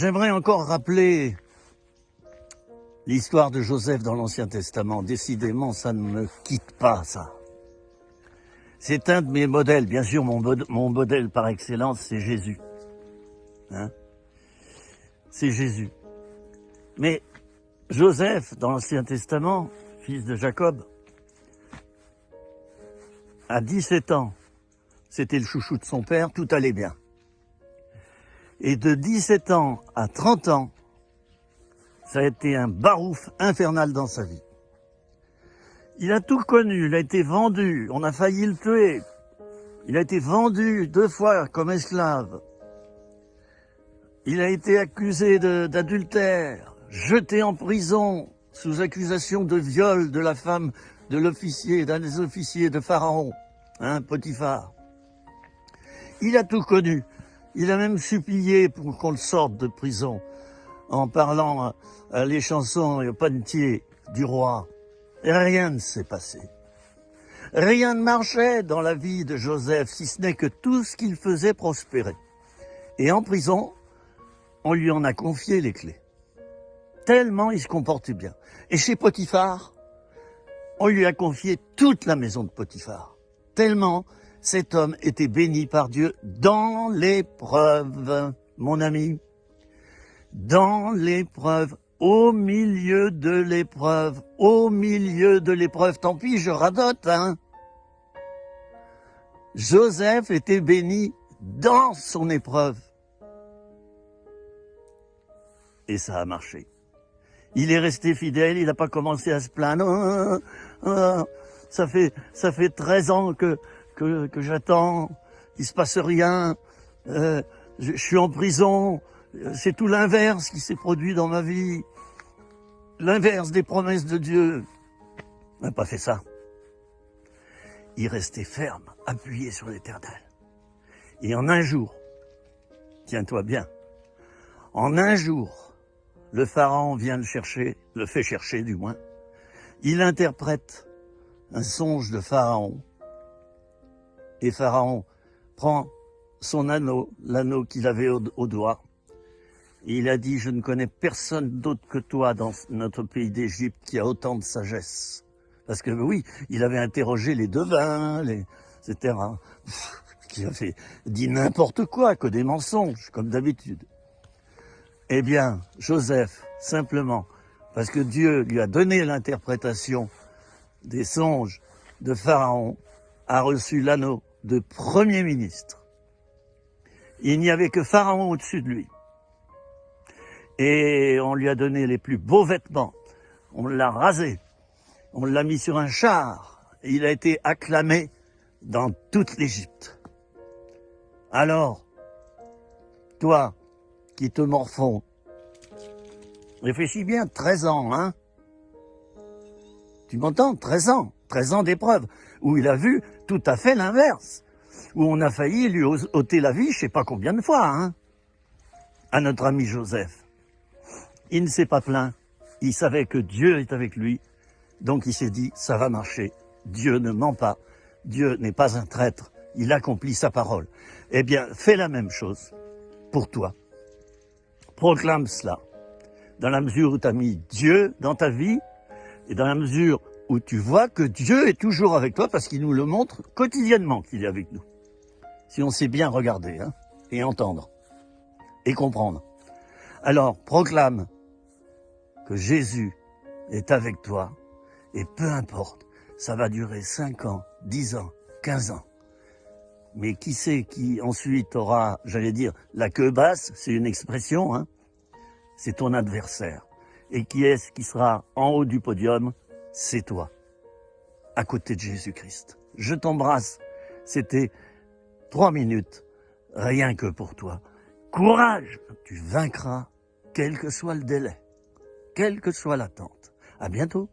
J'aimerais encore rappeler l'histoire de Joseph dans l'Ancien Testament. Décidément, ça ne me quitte pas, ça. C'est un de mes modèles. Bien sûr, mon modèle par excellence, c'est Jésus. Hein? C'est Jésus. Mais Joseph, dans l'Ancien Testament, fils de Jacob, à 17 ans, c'était le chouchou de son père, tout allait bien. Et de 17 ans à 30 ans, ça a été un barouf infernal dans sa vie. Il a tout connu, il a été vendu, on a failli le tuer. Il a été vendu 2 fois comme esclave. Il a été accusé d'adultère, jeté en prison sous accusation de viol de la femme de l'officier, d'un des officiers de Pharaon, Potiphar. Il a tout connu. Il a même supplié pour qu'on le sorte de prison en parlant à les chansons et au panetier du roi. Et rien ne s'est passé. Rien ne marchait dans la vie de Joseph, si ce n'est que tout ce qu'il faisait prospérait. Et en prison, on lui en a confié les clés. Tellement il se comportait bien. Et chez Potiphar, on lui a confié toute la maison de Potiphar. Tellement cet homme était béni par Dieu dans l'épreuve, mon ami. Dans l'épreuve, au milieu de l'épreuve, au milieu de l'épreuve. Tant pis, je radote, Joseph était béni dans son épreuve. Et ça a marché. Il est resté fidèle, il n'a pas commencé à se plaindre. Ça fait 13 ans que j'attends, il se passe rien, je suis en prison. C'est tout l'inverse qui s'est produit dans ma vie. L'inverse des promesses de Dieu. Il n'a pas fait ça. Il restait ferme, appuyé sur l'Éternel. Et en un jour, tiens-toi bien, en un jour, le Pharaon vient le chercher, le fait chercher du moins. Il interprète un songe de Pharaon. Et Pharaon prend son anneau, l'anneau qu'il avait au doigt. Et il a dit, je ne connais personne d'autre que toi dans notre pays d'Égypte qui a autant de sagesse. Parce que oui, il avait interrogé les devins, etc. Qui avait dit n'importe quoi, que des mensonges, comme d'habitude. Eh bien, Joseph, simplement, parce que Dieu lui a donné l'interprétation des songes de Pharaon, a reçu l'anneau de Premier ministre. Il n'y avait que Pharaon au-dessus de lui. Et on lui a donné les plus beaux vêtements. On l'a rasé. On l'a mis sur un char. Et il a été acclamé dans toute l'Égypte. Alors, toi qui te morfonds, réfléchis bien, 13 ans, Tu m'entends? 13 ans. 13 ans d'épreuve. Où il a vu tout à fait l'inverse. Où on a failli lui ôter la vie, je sais pas combien de fois, à notre ami Joseph. Il ne s'est pas plaint. Il savait que Dieu est avec lui. Donc il s'est dit, ça va marcher. Dieu ne ment pas. Dieu n'est pas un traître. Il accomplit sa parole. Eh bien, fais la même chose pour toi. Proclame cela. Dans la mesure où tu as mis Dieu dans ta vie, et dans la mesure où tu vois que Dieu est toujours avec toi, parce qu'il nous le montre quotidiennement qu'il est avec nous. Si on sait bien regarder, et entendre, et comprendre. Alors, proclame que Jésus est avec toi, et peu importe, ça va durer 5 ans, 10 ans, 15 ans. Mais qui sait qui ensuite aura, j'allais dire, la queue basse, c'est une expression, c'est ton adversaire. Et qui est-ce qui sera en haut du podium? C'est toi, à côté de Jésus-Christ. Je t'embrasse, c'était 3 minutes, rien que pour toi. Courage, tu vaincras, quel que soit le délai, quelle que soit l'attente. À bientôt.